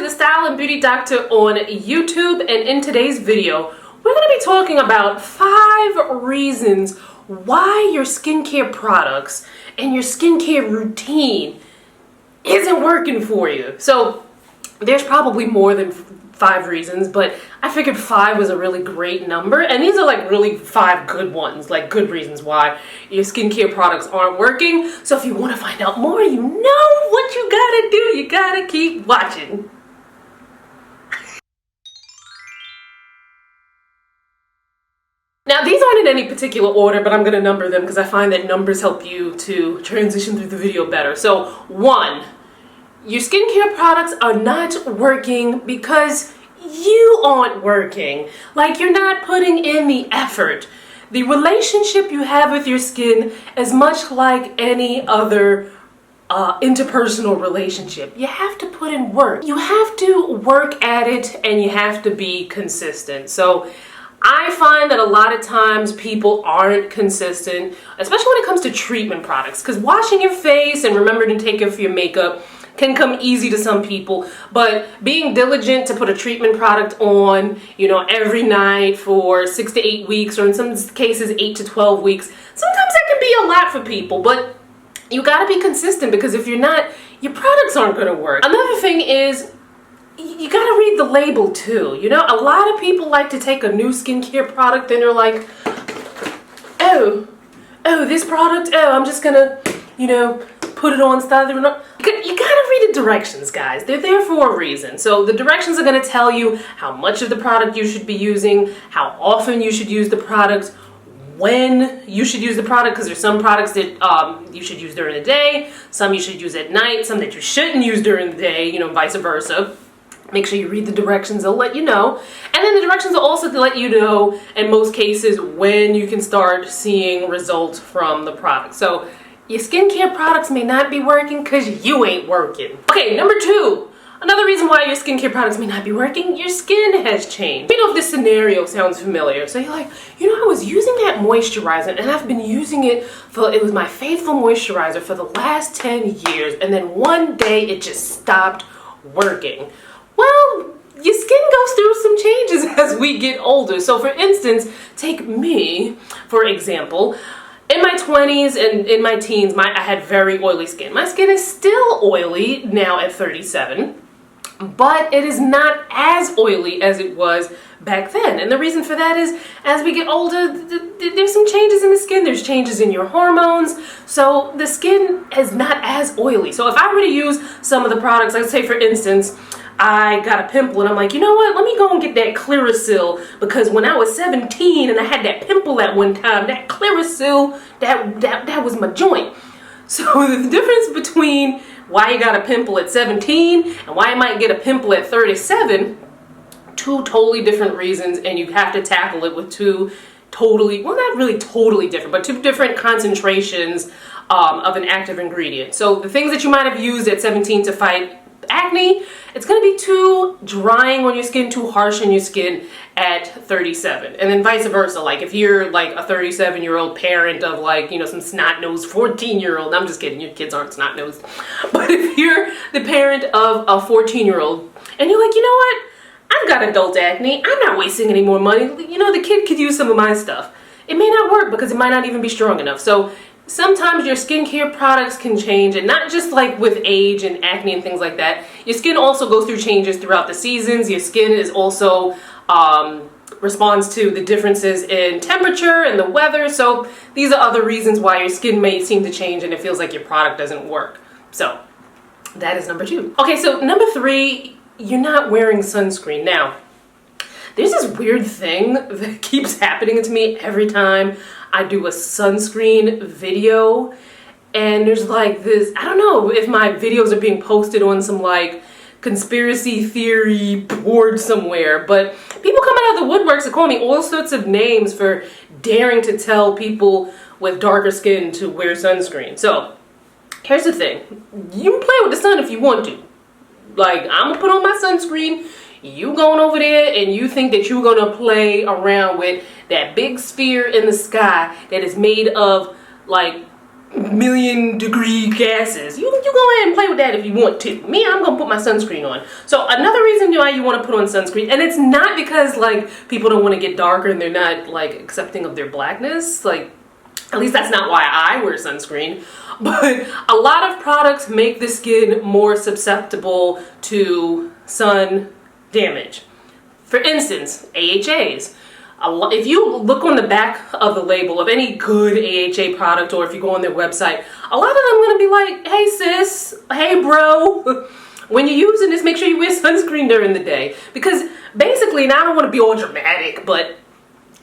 the Style and Beauty Doctor on YouTube, and in today's video, we're going to be talking about 5 reasons why your skincare products and your skincare routine isn't working for you. So there's probably more than 5 reasons, but I figured 5 was a really great number, and these are like really 5 good ones, like good reasons why your skincare products aren't working. So if you want to find out more, you know what you gotta do. You gotta keep watching. Now, these aren't in any particular order, but I'm going to number them because I find that numbers help you to transition through the video better. So, 1, your skincare products are not working because you aren't working. Like, you're not putting in the effort. The relationship you have with your skin is much like any other interpersonal relationship. You have to put in work. You have to work at it, and you have to be consistent. So I find that a lot of times people aren't consistent, especially when it comes to treatment products, because washing your face and remembering to take care of your makeup can come easy to some people, but being diligent to put a treatment product on, you know, every night for 6 to 8 weeks, or in some cases 8 to 12 weeks, sometimes that can be a lot for people, but you gotta be consistent, because if you're not, your products aren't gonna work. Another thing is, you gotta read the label too. You know, a lot of people like to take a new skincare product and they're like, oh, this product, I'm just gonna, you know, put it on style. You gotta read the directions, guys. They're there for a reason. So the directions are gonna tell you how much of the product you should be using, how often you should use the product, when you should use the product, because there's some products that you should use during the day, some you should use at night, some that you shouldn't use during the day, you know, vice versa. Make sure you read the directions, they'll let you know. And then the directions will also let you know, in most cases, when you can start seeing results from the product. So your skincare products may not be working because you ain't working. Okay, number 2. Another reason why your skincare products may not be working, your skin has changed. You know, if this scenario sounds familiar. So you're like, you know, I was using that moisturizer and I've been using it it was my faithful moisturizer for the last 10 years. And then one day it just stopped working. Well, your skin goes through some changes as we get older. So for instance, take me, for example. In my 20s and in my teens, I had very oily skin. My skin is still oily now at 37, but it is not as oily as it was back then. And the reason for that is, as we get older, there's some changes in the skin. There's changes in your hormones. So the skin is not as oily. So if I were to use some of the products, let's say for instance, I got a pimple and I'm like, you know what, let me go and get that Clearasil, because when I was 17 and I had that pimple at one time, that Clearasil, that was my joint. So the difference between why you got a pimple at 17 and why you might get a pimple at 37, 2 totally different reasons, and you have to tackle it with 2 totally, well, not really totally different, but 2 different concentrations of an active ingredient. So the things that you might have used at 17 to fight acne, it's going to be too drying on your skin, too harsh on your skin at 37. And then vice versa, like if you're like a 37-year-old parent of, like, you know, some snot-nosed 14-year-old, I'm just kidding, your kids aren't snot-nosed, but if you're the parent of a 14-year-old and you're like, you know what, I've got adult acne, I'm not wasting any more money, you know, the kid could use some of my stuff. It may not work because it might not even be strong enough. So sometimes your skincare products can change, and not just like with age and acne and things like that. Your skin also goes through changes throughout the seasons. Your skin is also responds to the differences in temperature and the weather. So these are other reasons why your skin may seem to change and it feels like your product doesn't work. So that is number 2. Okay, so number 3, you're not wearing sunscreen. Now, there's this weird thing that keeps happening to me every time I do a sunscreen video, and there's like this, I don't know if my videos are being posted on some like conspiracy theory board somewhere, but people come out of the woodworks and call me all sorts of names for daring to tell people with darker skin to wear sunscreen. So here's the thing, you can play with the sun if you want to. Like, I'm gonna put on my sunscreen, you going over there and you think that you're gonna play around with that big sphere in the sky that is made of like million degree gases. You go ahead and play with that if you want to. Me, I'm gonna put my sunscreen on. So another reason why you want to put on sunscreen, and it's not because like people don't want to get darker and they're not like accepting of their blackness, like at least that's not why I wear sunscreen, but a lot of products make the skin more susceptible to sun damage. For instance, AHAs. If you look on the back of the label of any good AHA product, or if you go on their website, a lot of them are going to be like, hey sis, hey bro, when you're using this, make sure you wear sunscreen during the day. Because basically, and I don't want to be all dramatic, but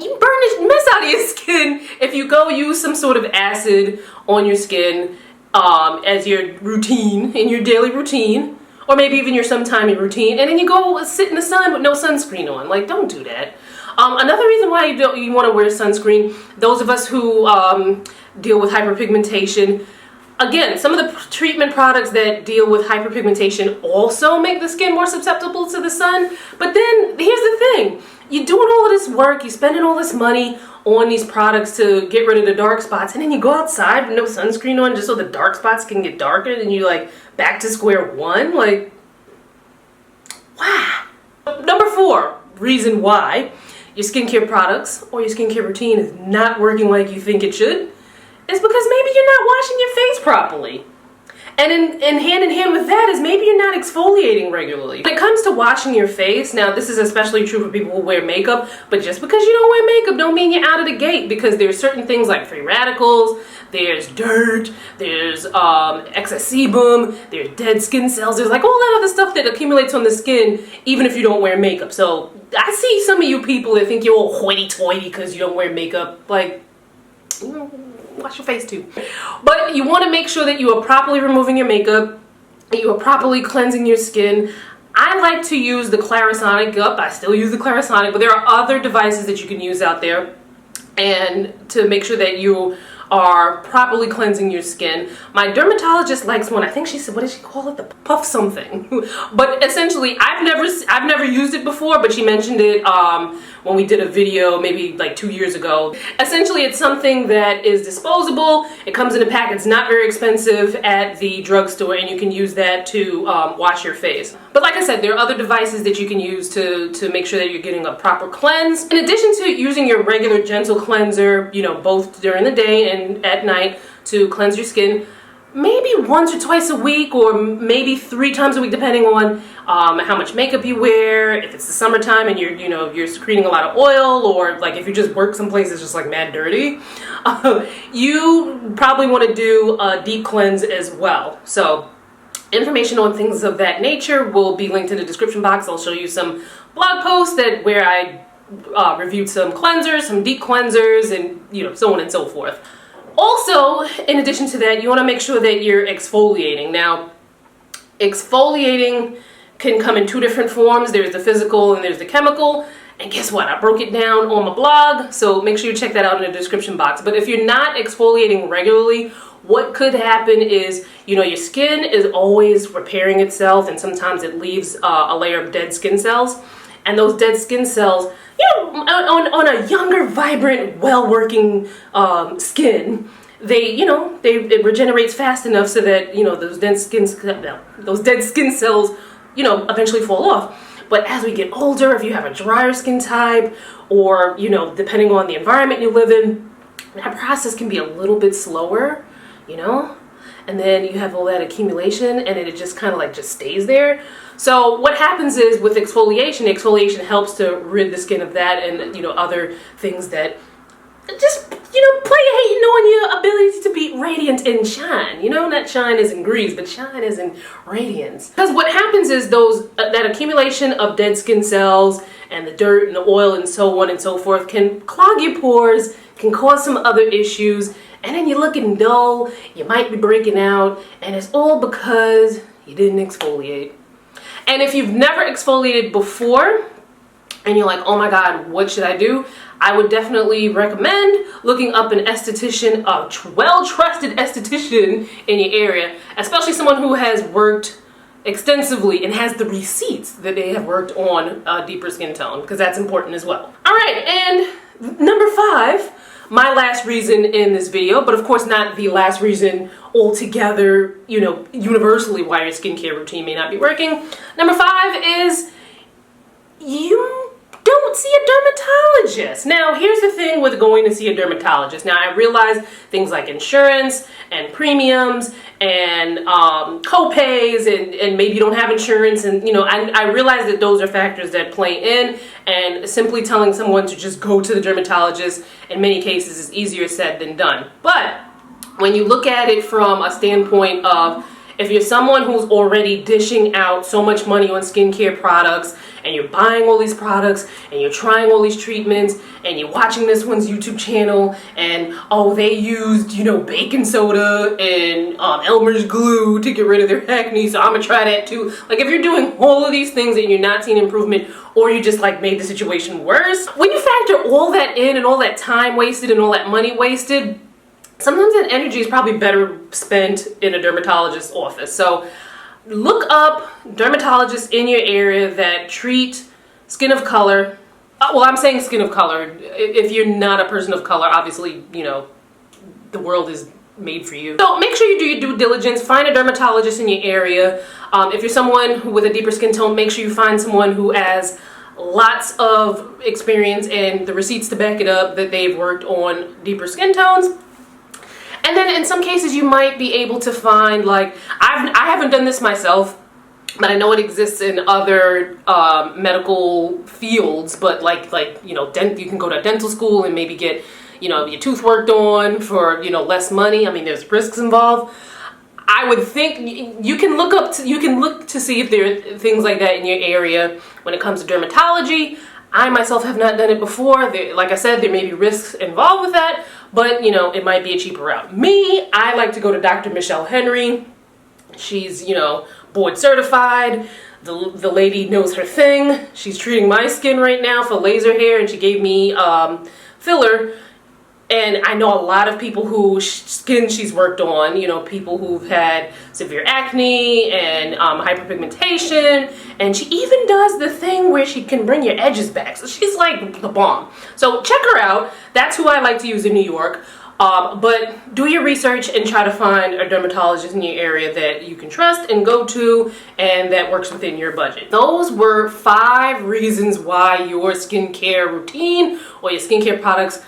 you burn the mess out of your skin if you go use some sort of acid on your skin as your routine, in your daily routine, or maybe even your sometime routine, and then you go sit in the sun with no sunscreen on. Like, don't do that. Another reason why you want to wear sunscreen, those of us who deal with hyperpigmentation, again, some of the treatment products that deal with hyperpigmentation also make the skin more susceptible to the sun. But then here's the thing, you're doing all of this work, you're spending all this money on these products to get rid of the dark spots, and then you go outside with no sunscreen on just so the dark spots can get darker, and you're like back to square one. Like, wow. Number 4 reason why your skincare products or your skincare routine is not working like you think it should is because maybe you're not washing your face properly. And in hand with that is maybe you're not exfoliating regularly. When it comes to washing your face, now this is especially true for people who wear makeup, but just because you don't wear makeup don't mean you're out of the gate, because there's certain things like free radicals, there's dirt, there's excess sebum, there's dead skin cells, there's like all that other stuff that accumulates on the skin even if you don't wear makeup. So I see some of you people that think you're all hoity-toity because you don't wear makeup. Like, wash your face too. But you want to make sure that you are properly removing your makeup, that you are properly cleansing your skin. I like to use the Clarisonic I still use the Clarisonic, but there are other devices that you can use out there and to make sure that you are properly cleansing your skin. My dermatologist likes one. I think she said, what did she call it? The puff something. But essentially, I've never used it before, but she mentioned it when we did a video maybe like 2 years ago. Essentially, it's something that is disposable. It comes in a pack. It's not very expensive at the drugstore, and you can use that to wash your face. But like I said, there are other devices that you can use to make sure that you're getting a proper cleanse. In addition to using your regular gentle cleanser, you know, both during the day and at night to cleanse your skin, maybe once or twice a week, or maybe 3 times a week, depending on how much makeup you wear. If it's the summertime and you're secreting a lot of oil, or like if you just work someplace that's just like mad dirty, you probably want to do a deep cleanse as well. So information on things of that nature will be linked in the description box. I'll show you some blog posts where I reviewed some cleansers, some deep cleansers, and so on and so forth. Also, in addition to that, you want to make sure that you're exfoliating. Now, exfoliating can come in 2 different forms. There's the physical and there's the chemical. And guess what? I broke it down on my blog, so make sure you check that out in the description box. But if you're not exfoliating regularly, what could happen is, your skin is always repairing itself, and sometimes it leaves a layer of dead skin cells. And those dead skin cells, on a younger, vibrant, well-working skin, it regenerates fast enough so that those dead skin cells, eventually fall off. But as we get older, if you have a drier skin type, or depending on the environment you live in, that process can be a little bit slower, and then you have all that accumulation, and it just kind of like just stays there. So what happens is with exfoliation helps to rid the skin of that and other things that just play hating on your ability to be radiant and shine. Not shine as in grease, but shine as in radiance. Because what happens is that accumulation of dead skin cells and the dirt and the oil and so on and so forth can clog your pores, can cause some other issues, and then you're looking dull, you might be breaking out, and it's all because you didn't exfoliate. And if you've never exfoliated before, and you're like, oh my God, what should I do? I would definitely recommend looking up an esthetician, a well-trusted esthetician in your area, especially someone who has worked extensively and has the receipts that they have worked on a deeper skin tone, because that's important as well. All right, and number 5, my last reason in this video, but of course not the last reason altogether, you know, universally why your skincare routine may not be working. Number 5 is you don't see a dermatologist. Now, here's the thing with going to see a dermatologist. Now, I realize things like insurance and premiums and co-pays and maybe you don't have insurance, and you know, I realize that those are factors that play in, and simply telling someone to just go to the dermatologist in many cases is easier said than done. But when you look at it from a standpoint of, if you're someone who's already dishing out so much money on skincare products, and you're buying all these products, and you're trying all these treatments, and you're watching this one's YouTube channel, and oh, they used, you know, baking soda and Elmer's glue to get rid of their acne, so I'm gonna try that too. Like, if you're doing all of these things and you're not seeing improvement, or you just like made the situation worse, when you factor all that in and all that time wasted and all that money wasted, sometimes that energy is probably better spent in a dermatologist's office. So look up dermatologists in your area that treat skin of color. Well, I'm saying skin of color. If you're not a person of color, obviously, you know, the world is made for you. So make sure you do your due diligence. Find a dermatologist in your area. If you're someone with a deeper skin tone, make sure you find someone who has lots of experience and the receipts to back it up that they've worked on deeper skin tones. And then in some cases you might be able to find, like, I haven't done this myself, but I know it exists in other medical fields, but like you know, you can go to dental school and maybe get, you know, your tooth worked on for, you know, less money. I mean, there's risks involved. I would think you can look to see if there are things like that in your area when it comes to dermatology. I myself have not done it before. Like I said, there may be risks involved with that, but you know, it might be a cheaper route. Me, I like to go to Dr. Michelle Henry. She's, you know, board certified. The lady knows her thing. She's treating my skin right now for laser hair, and she gave me filler. And I know a lot of people whose skin she's worked on, you know, people who've had severe acne and hyperpigmentation, and she even does the thing where she can bring your edges back. So she's like the bomb. So check her out. That's who I like to use in New York. But do your research and try to find a dermatologist in your area that you can trust and go to and that works within your budget. Those were 5 reasons why your skincare routine or your skincare products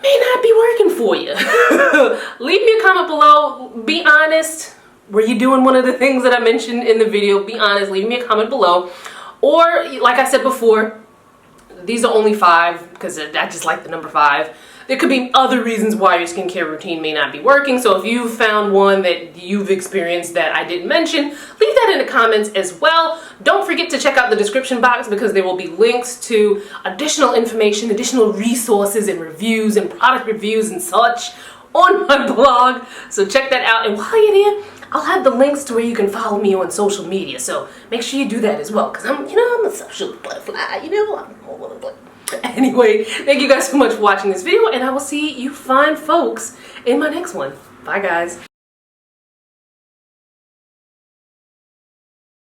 may not be working for you. Leave me a comment below. Be honest. Were you doing one of the things that I mentioned in the video? Be honest. Leave me a comment below. Or, like I said before, these are only 5 because I just like the number 5. There could be other reasons why your skincare routine may not be working. So if you found one that you've experienced that I didn't mention, leave that in the comments as well. Don't forget to check out the description box because there will be links to additional information, additional resources and reviews and product reviews and such on my blog. So check that out. And while you're there, I'll have the links to where you can follow me on social media. So make sure you do that as well because I'm a social butterfly, you know, I'm all over the place. Anyway, thank you guys so much for watching this video, and I will see you fine folks in my next one. Bye, guys.